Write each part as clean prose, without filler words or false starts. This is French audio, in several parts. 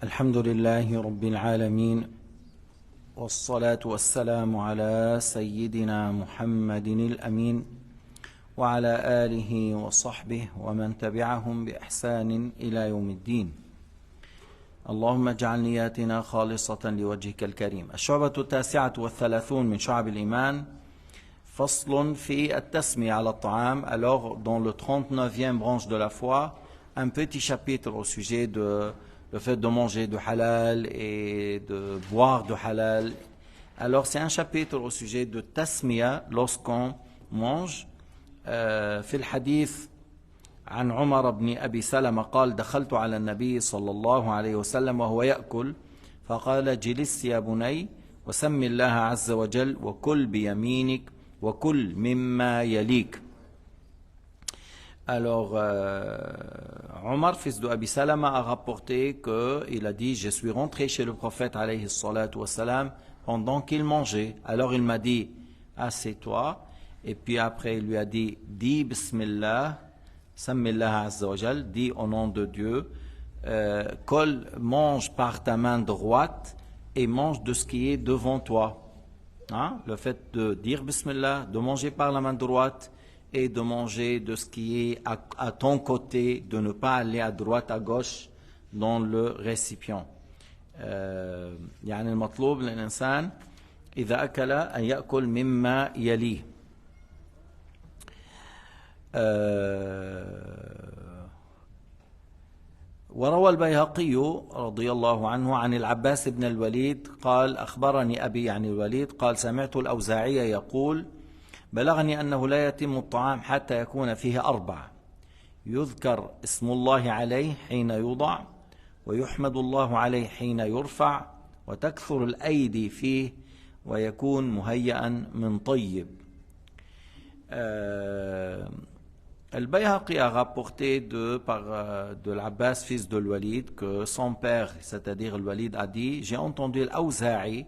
الحمد لله رب العالمين والصلاة والسلام على سيدنا محمد الأمين وعلى آله وصحبه ومن تبعهم بإحسان إلى يوم الدين. اللهم اجعل نياتنا خالصة لوجهك الكريم. الشعبة 39 من شعب الإيمان، فصل في التسمية على الطعام. Alors, dans le 39e branche de la foi, un petit chapitre au sujet de le fait de manger du halal et de boire du halal. Alors, c'est un chapitre au sujet de tasmiya lorsqu'on mange. في الحديث عن عمر بن أبي سلمة قال: دخلت على النبي صلى الله عليه وسلم وهو يأكل فقال: جلس يا بني وسم الله عز وجل وكل بيمينك وكل مما يليك. Alors, Omar, fils de Abi Salama, a rapporté qu'il a dit: je suis rentré chez le prophète alayhi salatu wassalam pendant qu'il mangeait. Alors il m'a dit: assieds-toi. Et puis après il lui a dit: dis Bismillah, Sammillah Azza wa Jal, dis au nom de Dieu, mange par ta main droite et mange de ce qui est devant toi. Hein? Le fait de dire Bismillah, de manger par la main droite et de manger de ce qui est à ton côté, de ne pas aller à droite, à gauche dans le récipient. يعني المطلوب للإنسان إذا أكل أن يأكل مما يليه. وروى البيهقي رضي الله عنه عن العباس بن الوليد قال: أخبرني أبي يعني الوليد قال: سمعت الأوزاعي يقول: بلغني أنه لا يتم الطعام حتى يكون فيه 4: يذكر اسم الله عليه حين يوضع، ويحمد الله عليه حين يرفع، وتكثر الأيدي فيه، ويكون مهيئا من طيب. البيهقي a rapporté de l'Abbas, fils de Walid, que son père, c'est-à-dire Walid, a dit: j'ai entendu l'Awza'i,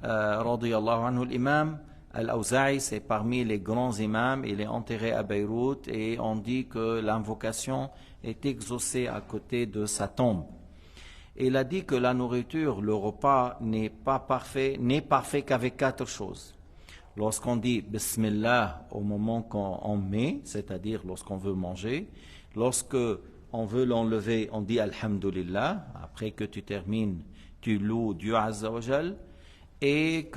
radiyallahu anhu, l'imam Al-Awza'i, c'est parmi les grands imams, il est enterré à Beyrouth et on dit que l'invocation est exaucée à côté de sa tombe. Il a dit que la nourriture, le repas n'est parfait qu'avec 4 choses. Lorsqu'on dit Bismillah au moment qu'on met, c'est-à-dire lorsqu'on veut manger, lorsque on veut l'enlever, on dit Alhamdulillah, après que tu termines, tu loues Dieu Azza wa Jal, et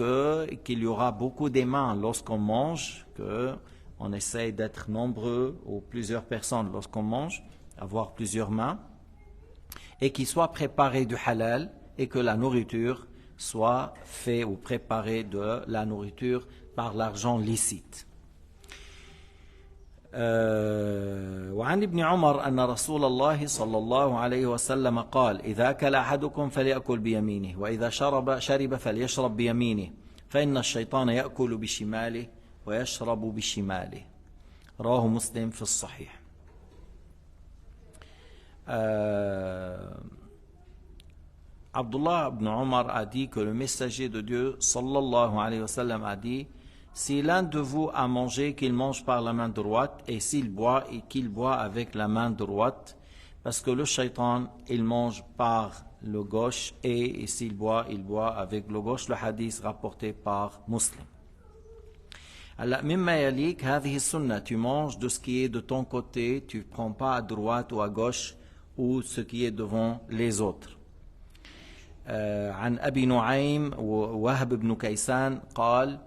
qu'il y aura beaucoup d'aimants lorsqu'on mange, qu'on essaye d'être nombreux ou plusieurs personnes lorsqu'on mange, avoir plusieurs mains, et qu'il soit préparé du halal, et que la nourriture soit faite ou préparée de la nourriture par l'argent licite. وعن ابن عمر أن رسول الله صلى الله عليه وسلم قال: إذا أكل أحدكم فليأكل بيمينه، وإذا شرب فليشرب بيمينه، فإن الشيطان يأكل بشماله ويشرب بشماله. رواه مسلم في الصحيح. Abdullah ibn Omar a dit que le messager de Dieu sallallahu alayhi wa sallam a dit: si l'un de vous a mangé, qu'il mange par la main droite, et s'il boit, et qu'il boit avec la main droite, parce que le shaitan, il mange par le gauche, et s'il boit, il boit avec le gauche. Le hadith rapporté par Muslim. Alors, mimma yalik, hadhihi sunnah, tu manges de ce qui est de ton côté, tu ne prends pas à droite ou à gauche, ou ce qui est devant les autres. عن أبي نعيم ووهب بن كيسان قال: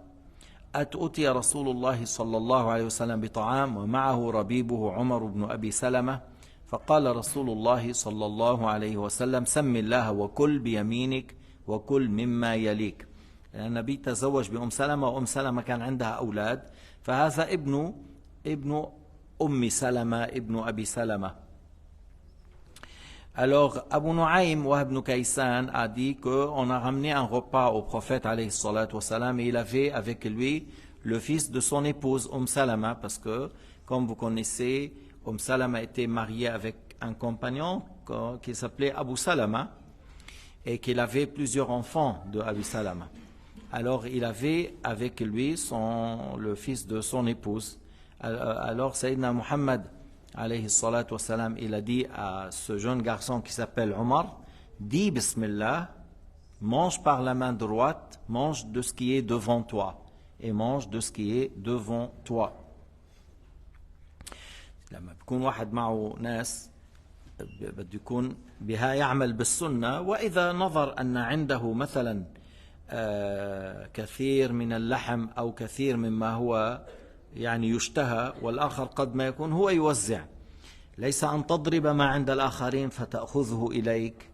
أتي رسول الله صلى الله عليه وسلم بطعام ومعه ربيبه عمر بن أبي سلمة، فقال رسول الله صلى الله عليه وسلم: سم الله وكل بيمينك وكل مما يليك. النبي تزوج بأم سلمة، وأم سلمة كان عندها أولاد، فهذا ابن أم سلمة ابن أبي سلمة. Alors, Abu Nu'aym Wahb ibn Kaysan a dit qu'on a ramené un repas au prophète alayhi salatu wassalam, et il avait avec lui le fils de son épouse Salama, parce que, comme vous connaissez, Salama était mariée avec un compagnon qui s'appelait Abu Salama, et qu'il avait plusieurs enfants de Abu Salama. Alors, il avait avec lui le fils de son épouse. Alors, Sayyidina Muhammad alayhi salatu wassalam, il a dit à ce jeune garçon qui s'appelle Omar: dis Bismillah, mange par la main droite, mange de ce qui est devant toi. Et mange de ce qui est devant toi. لما بيكون واحد معه ناس بده يكون بها يعمل بالسنة، وإذا نظر أن عنده مثلا كثير من اللحم أو كثير مما هو يعني يشتهى، والآخر قد ما يكون هو يوزع، ليس أن تضرب ما عند الآخرين فتأخذه إليك.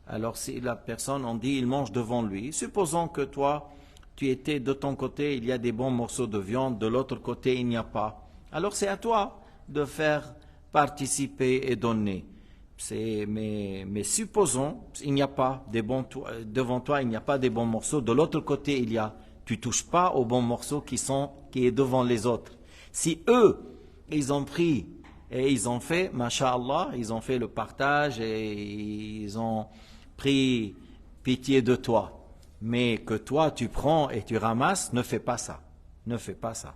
Alors si la personne, on dit, il mange devant lui, supposons que toi, tu étais de ton côté, il y a des bons morceaux de viande, de l'autre côté, il n'y a pas. Alors c'est à toi de faire participer et donner. Mais supposons, il n'y a pas des bons, devant toi, il n'y a pas des bons morceaux, de l'autre côté, il y a. Tu ne touches pas aux bons morceaux qui est devant les autres. Si eux, ils ont pris et ils ont fait, masha'Allah, ils ont fait le partage et ils ont pris pitié de toi. Mais que toi, tu prends et tu ramasses, ne fais pas ça. Ne fais pas ça.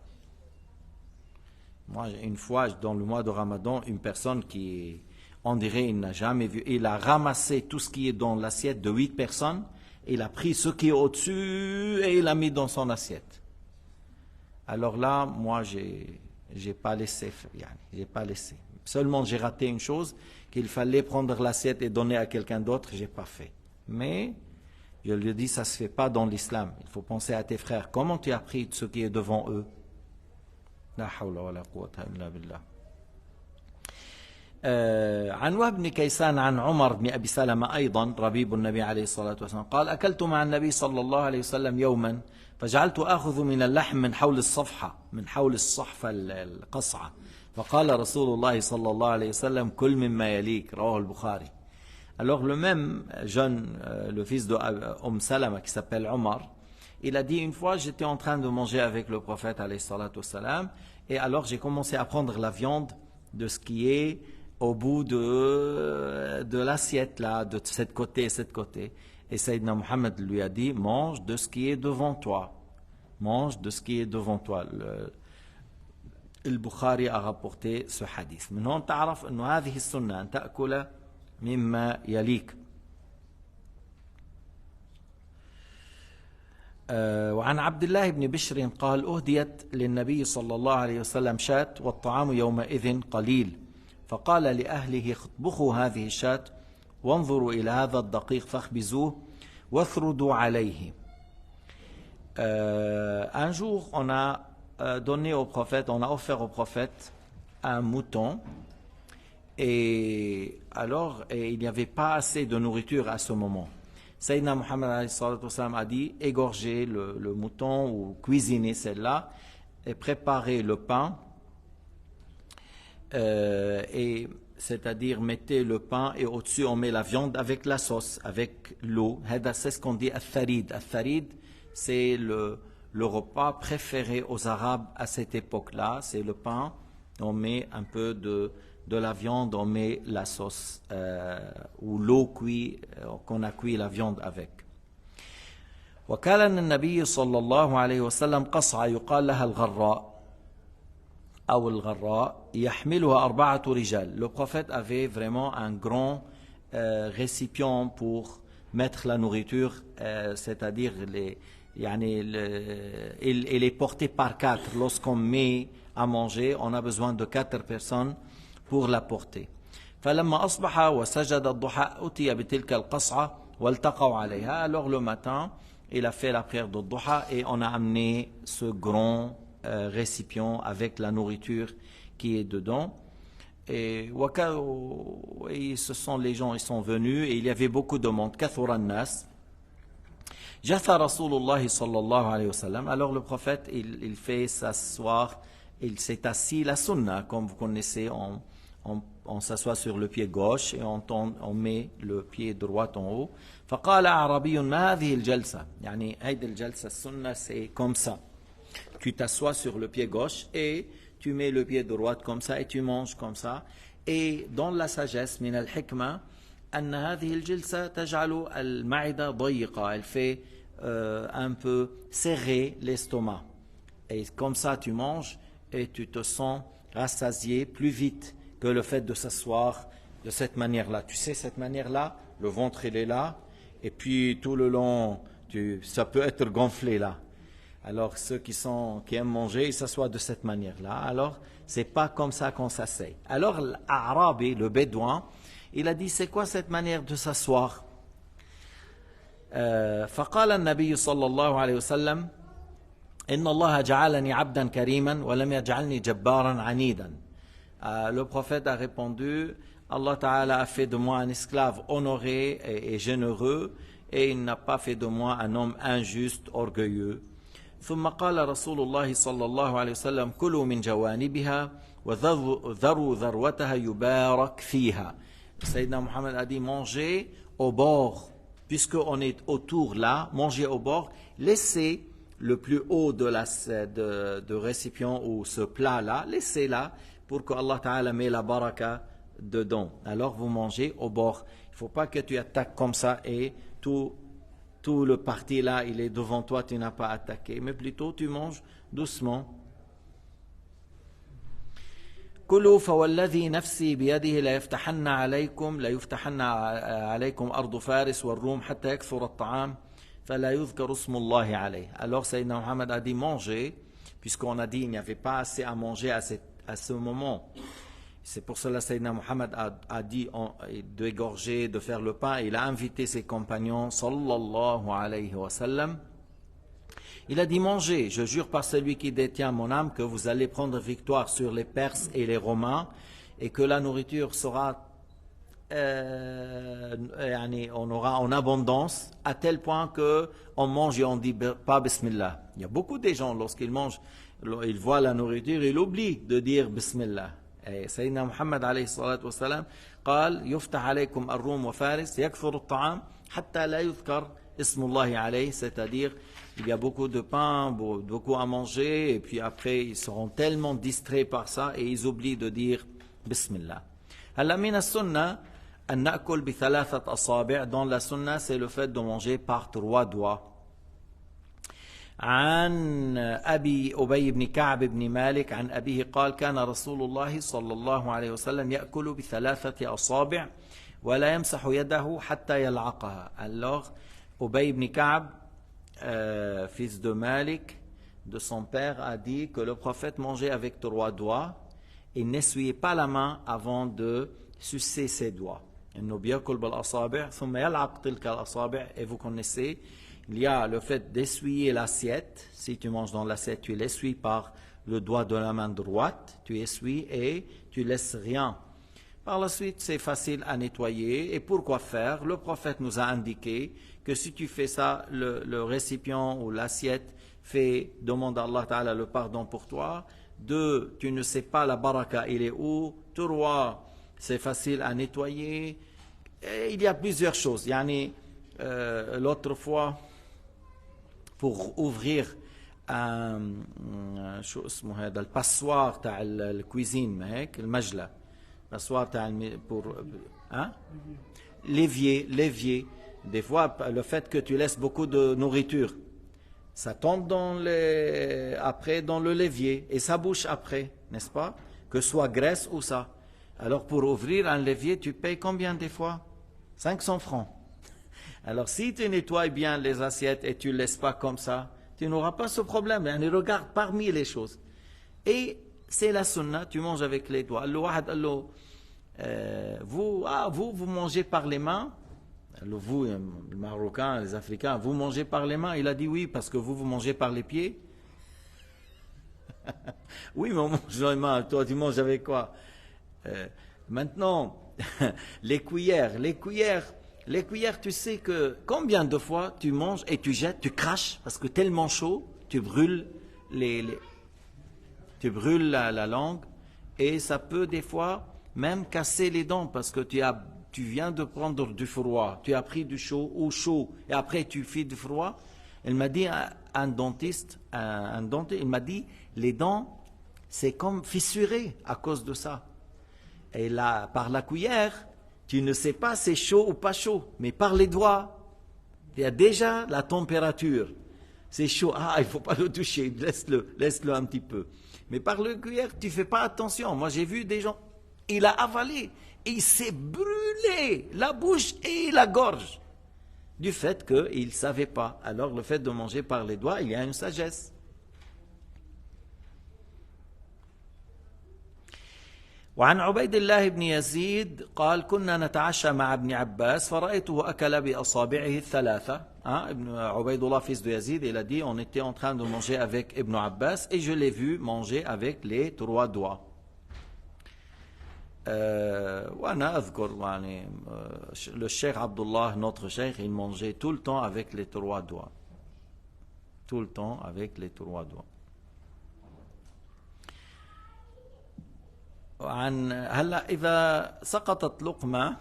Moi, une fois, dans le mois de Ramadan, une personne qui, on dirait, il n'a jamais vu, il a ramassé tout ce qui est dans l'assiette de 8 personnes, il a pris ce qui est au-dessus et il l'a mis dans son assiette. Alors là, moi, j'ai pas laissé, j'ai pas laissé. Seulement, j'ai raté une chose, qu'il fallait prendre l'assiette et donner à quelqu'un d'autre, j'ai pas fait. Mais, je lui dis, ça se fait pas dans l'islam. Il faut penser à tes frères. Comment tu as pris ce qui est devant eux? لا حول ولا قوة إلا بالله. عن وهب بن كيسان عن عمر بن أبي سلمة أيضا ربيب النبي عليه الصلاة والسلام قال: أكلت مع النبي صلى الله عليه وسلم يوما فجعلت آخذ من اللحم من حول الصفحة، من حول الصحفة القصعة، فقال رسول الله صلى الله عليه وسلم: كل مما يليك. رواه البخاري. Alors le même jeune, le fils de Salama qui s'appelle Omar, il a dit une fois, j'étais en train de manger avec le prophète alayhi salatu wassalam, et alors j'ai commencé à prendre la viande de ce qui est au bout de l'assiette là, de cette côté et cette côté. Et Sayyidina Muhammad lui a dit, mange de ce qui est devant toi. Mange de ce qui est devant toi. البخاري a rapporté ce hadith. من هون تعرف انه هذه السنة ان تأكل مما يليك. وعن عبد الله بن بشر قال: أهديت للنبي صلى الله عليه وسلم شاة والطعام يومئذ قليل، فقال لأهله: اطبخوا هذه الشاة وانظروا إلى هذا الدقيق فاخبزوه واثردوا عليه. Un jour, on a donné au prophète, on a offert au prophète un mouton, et alors il n'y avait pas assez de nourriture à ce moment. Sayyidina Muhammad a dit, égorgez le mouton ou cuisinez celle-là et préparez le pain, et c'est-à-dire mettez le pain et au-dessus on met la viande avec la sauce, avec l'eau. C'est ce qu'on dit al-tharid. Al-tharid, c'est le repas préféré aux Arabes à cette époque-là. C'est le pain, on met un peu de la viande, on met la sauce ou l'eau cuite, qu'on a cuit la viande avec. وكان النبي صلى الله عليه وسلم قصعة يقال لها الغراء أو الغراء يحملها 4 رجال. Le prophète avait vraiment un grand récipient pour mettre la nourriture, c'est-à-dire il est porté par 4. Lorsqu'on met à manger, on a besoin de 4 personnes pour la porter. فلما أصبح وسجد الضحى أتي بتلك القصعة والتقوا عليها. Alors le matin, il a fait la prière de Duha et on a amené ce grand récipient avec la nourriture qui est dedans. Et ce sont les gens, ils sont venus et il y avait beaucoup de monde. كثر الناس. جثى رسول الله صلى الله عليه وسلم. Alors le prophète, il fait s'asseoir, il s'est assis la sunna, comme vous connaissez, on s'assoit sur le pied gauche et on met le pied droit en haut. فقال أعرابي ما هذه الجلسة. يعني هذه الجلسة السنة c'est comme ça. Tu t'assois sur le pied gauche et tu mets le pied droit comme ça et tu manges comme ça. Et dans la sagesse من الحكمة أن هذه الجلسة تجعل المعدة ضيقة. Elle fait un peu serrer l'estomac. Et comme ça tu manges et tu te sens rassasié plus vite que le fait de s'asseoir de cette manière-là. Tu sais, cette manière-là, le ventre il est là, et puis tout le long, ça peut être gonflé là. Alors ceux qui aiment manger, ils s'assoient de cette manière-là. Alors c'est pas comme ça qu'on s'assied. Alors l'Arabi, le bédouin, il a dit c'est quoi cette manière de s'asseoir? فقال النبي صلى الله عليه وسلم إن الله جعلني عبدا كريما ولم يجعلني جبارا عنيدا. Le prophète a répondu, Allah Ta'ala a fait de moi un esclave honoré et généreux, et il n'a pas fait de moi un homme injuste, orgueilleux. ثم قال رسول الله صلى الله عليه وسلم كلوا من جوانبها وذروا ذروتها يبارك فيها. Sayyidina Muhammad a dit mangez au bord, puisqu'on est autour là, mangez au bord, laissez le plus haut de récipient ou ce plat là, laissez là pour que Allah Ta'ala met la baraka dedans. Alors vous mangez au bord. Il ne faut pas que tu attaques comme ça et tout le parti là, il est devant toi, tu n'as pas attaqué, mais plutôt tu manges doucement. كلوا فوالذي نفسي بيده ليفتحن عليكم أرض فارس والروم حتى يكثر الطعام فلا يذكر اسم الله عليه. Alors Sayyidina Muhammad a dit manger, puisqu'on a dit il n'y avait pas assez à manger à ce moment. C'est pour cela que Sayyidina Muhammad a dit d'égorger, de faire le pain. Il a invité ses compagnons, sallallahu alayhi wa sallam. Il a dit mangez, je jure par celui qui détient mon âme que vous allez prendre victoire sur les Perses et les Romains et que la nourriture sera, on aura en abondance à tel point qu'on mange et on ne dit pas Bismillah. Il y a beaucoup de gens, lorsqu'ils mangent, ils voient la nourriture, ils oublient de dire Bismillah. سيدنا محمد عليه الصلاة والسلام قال يفتح عليكم الروم وفارس يكثر الطعام حتى لا يذكر اسم الله عليه, c'est-à-dire il y a beaucoup de pain, beaucoup à manger et puis après ils seront tellement distraits par ça et ils oublient de dire Bismillah. هلا من السنة أن نأكل بثلاثة أصابع. Dans la sunna c'est le fait de manger par 3 doigts. عن أبي أبي بن كعب بن مالك عن أبيه قال كان رسول الله صلى الله عليه وسلم يأكل بثلاثة أصابع ولا يمسح يده حتى يلعقها. Alors Ubay ibn Ka'b, fils de Malik, de son père, a dit que le prophète mangeait avec 3 doigts et n'essuyait pas la main avant de sucer ses doigts. إنه بيأكل بالأصابع ثم يلعق تلك الأصابع. Et vous connaissez, il y a le fait d'essuyer l'assiette. Si tu manges dans l'assiette, tu l'essuies par le doigt de la main droite, tu essuies et tu laisses rien. Par la suite, c'est facile à nettoyer. Et pourquoi faire? Le prophète nous a indiqué que si tu fais ça, le récipient ou l'assiette demande à Allah Ta'ala le pardon pour toi. 2, tu ne sais pas la baraka, il est où? 3, c'est facile à nettoyer. Et il y a plusieurs choses. L'autre fois, pour ouvrir شو اسمه هذا الباسوار تاع الكويزين ما هيك المجلة passoire pour l'évier. Des fois le fait que tu laisses beaucoup de nourriture ça tombe après dans le l'évier et ça bouche après, n'est-ce pas, que ce soit graisse ou ça. Alors pour ouvrir un l'évier tu payes combien des fois? 500 francs. Alors si tu nettoies bien les assiettes et tu ne laisses pas comme ça, tu n'auras pas ce problème. Regarde parmi les choses. Et c'est la sunna, tu manges avec les doigts. Vous mangez par les mains. Vous, les Marocains, les Africains, vous mangez par les mains. Il a dit oui, parce que vous mangez par les pieds. Oui, mais on mange les mains. Toi, tu manges avec quoi? Maintenant, les cuillères, tu sais que combien de fois tu manges et tu jettes, tu craches, parce que tellement chaud, tu brûles la langue, et ça peut des fois même casser les dents, parce que tu viens de prendre du froid, tu as pris du chaud ou chaud, et après tu fais du froid. Il m'a dit, un dentiste, il m'a dit, les dents, c'est comme fissuré à cause de ça. Et là, par la cuillère, tu ne sais pas c'est chaud ou pas chaud, mais par les doigts, il y a déjà la température. C'est chaud, il ne faut pas le toucher, laisse-le un petit peu. Mais par le cuillère, tu ne fais pas attention. Moi, j'ai vu des gens, Il a avalé et il s'est brûlé la bouche et la gorge du fait qu'il ne savait pas. Alors le fait de manger par les doigts, il y a une sagesse. وعن عبيد الله بن يزيد قال كنا نتعشى مع ابن عباس فرأيته أكل بأصابعه الثلاثة. Ibn Ubaydullah, fils de Yazid, il a dit on était en train de manger avec Ibn Abbas et je l'ai vu manger avec les 3 doigts. وأنا أذكر يعني le cheikh Abdullah, notre cheikh, il mangeait tout le temps avec les 3 doigts. Tout le temps avec les 3 doigts. عن هلا إذا سقطت لقمة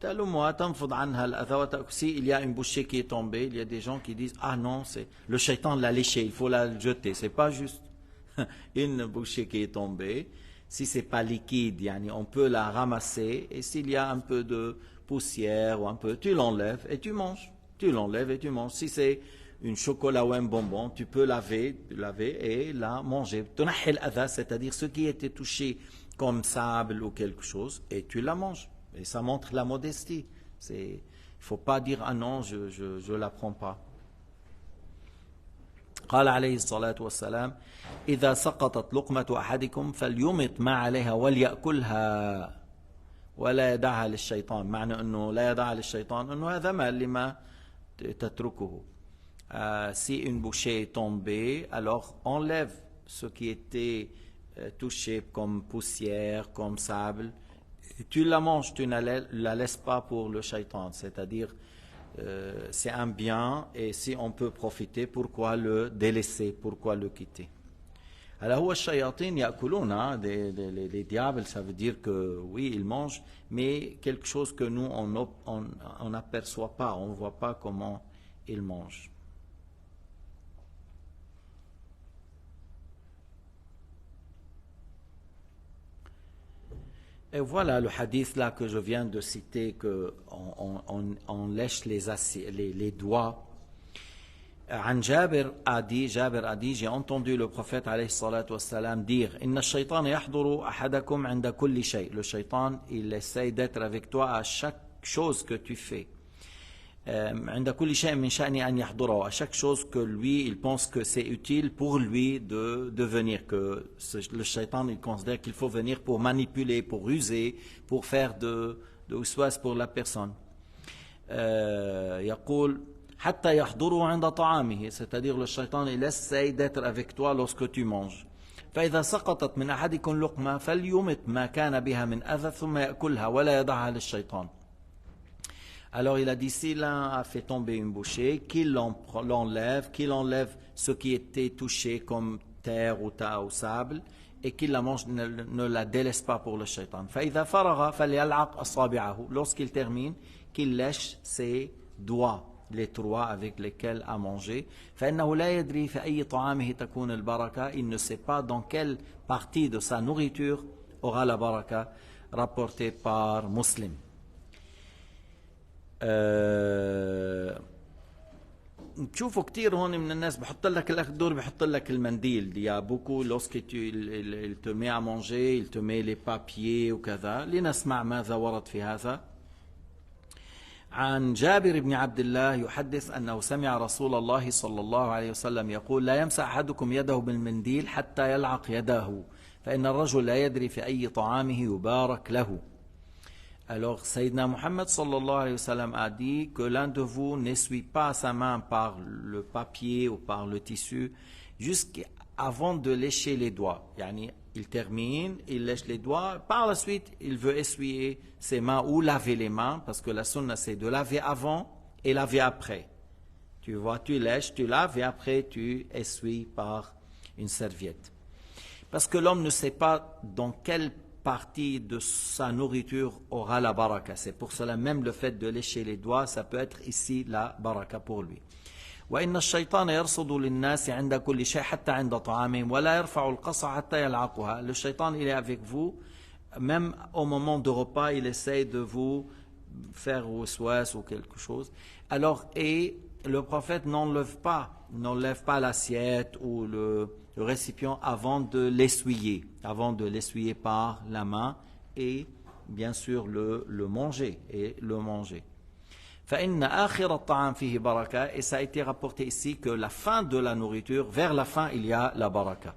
تلومها تنفض عنها الأذى وتأكسي. Il y a une bouchée qui est tombée, il y a des gens qui disent ah non, c'est le shaitan l'a léché, il faut la jeter. C'est pas juste une bouchée qui est tombée. Si c'est pas liquide, yani on peut la ramasser et s'il y a un peu de poussière ou un peu, tu l'enlèves et tu manges. Tu l'enlèves et tu manges. Si c'est une chocolat ou un bonbon, tu peux laver et la manger. تنحي الأذى, c'est-à-dire ce qui était touché comme sable ou quelque chose, et tu la manges. Et ça montre la modestie. Il ne faut pas dire ah non, je ne la prends pas. قال عليه الصلاة والسلام إذا سقطت لقمة أحدكم فليمط ما عليها وليأكلها ولا يدعها للشيطان. معنى أنه لا يدعها للشيطان أنه هذا ما لما تتركه. Si une bouchée est tombée, alors enlève ce qui était touché comme poussière, comme sable, et tu la manges, tu ne la laisses pas pour le shaitan, c'est-à-dire c'est un bien et si on peut profiter, pourquoi le délaisser, pourquoi le quitter? Alors, هو الشياطين يأكلون, les diables, ça veut dire que oui, ils mangent, mais quelque chose que nous, on n'aperçoit pas, on ne voit pas comment ils mangent. Et voilà le hadith là que je viens de citer, qu'on lèche les doigts. Jabir a dit, j'ai entendu le prophète alayhi salatu wassalam dire Inna shaytan yahduru ahadakum inda kulli shay. Le shaytan, il essaie d'être avec toi à chaque chose que tu fais. عند كل شيء من شأنه أن يحضره. À chaque chose que lui, il pense que c'est utile pour lui de venir. Que le shaitan, il considère qu'il faut venir pour manipuler, pour user, pour faire de waswas pour la personne. يقول حتى يحضره عند طعامه. C'est-à-dire le shaitan, il essaie d'être avec toi lorsque tu manges. فإذا سقطت من أحدكم لقمة فليمت ما كان بها من أذى ثم يأكلها ولا يضعها للشيطان. Alors il a dit, si l'un a fait tomber une bouchée, qu'il l'enlève ce qui était touché comme terre ou tas ou sable, et qu'il la mange, ne la délaisse pas pour le shaitan. فإذا فرغ فليلعق أصابعه. Lorsqu'il termine, qu'il lèche ses doigts, les 3 avec lesquels a mangé. فإنه لا يدري في أي طعامه تكون البركة. Il ne sait pas dans quelle partie de sa nourriture aura la baraka, rapporté par Muslim. تشوفوا كثير هون من الناس بحط لك الدور بحط لك المنديل. Il y a beaucoup lorsque il te met à manger, il te met les papiers وكذا. لنسمع ماذا ورد في هذا. عن جابر بن عبد الله يحدث أنه سمع رسول الله صلى الله عليه وسلم يقول لا يمسح أحدكم يده بالمنديل حتى يلعق يده فإن الرجل لا يدري في أي طعامه يبارك له. Alors, Sayyidina Muhammad sallallahu alayhi wa sallam a dit que l'un de vous n'essuie pas sa main par le papier ou par le tissu jusqu'avant de lécher les doigts. Yani, il termine, il lèche les doigts, par la suite, il veut essuyer ses mains ou laver les mains, parce que la sunna c'est de laver avant et laver après. Tu vois, tu lèches, tu laves et après tu essuies par une serviette. Parce que l'homme ne sait pas dans quelle partie de sa nourriture aura la baraka. C'est pour cela même le fait de lécher les doigts, ça peut être ici la baraka pour lui. وإن الشيطان يرصد للناس عند كل شيء حتى عند طعامهم ولا يرفع القصع حتى يلعقها. Le shaitan, il est avec vous, même au moment de repas, il essaie de vous faire waswas ou quelque chose. Alors, et le prophète n'enlève pas l'assiette ou le récipient avant de l'essuyer par la main et bien sûr le manger et le manger. فإن آخر الطعام فيه بركة, et ça a été rapporté ici que la fin de la nourriture, vers la fin il y a la baraka.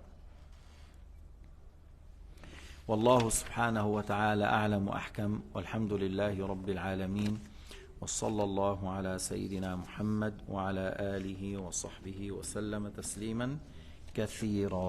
والله سبحانه وتعالى أعلم وأحكم والحمد لله رب العالمين وصلى الله على سيدنا محمد وعلى آله وصحبه وسلم تسليما كثيرا.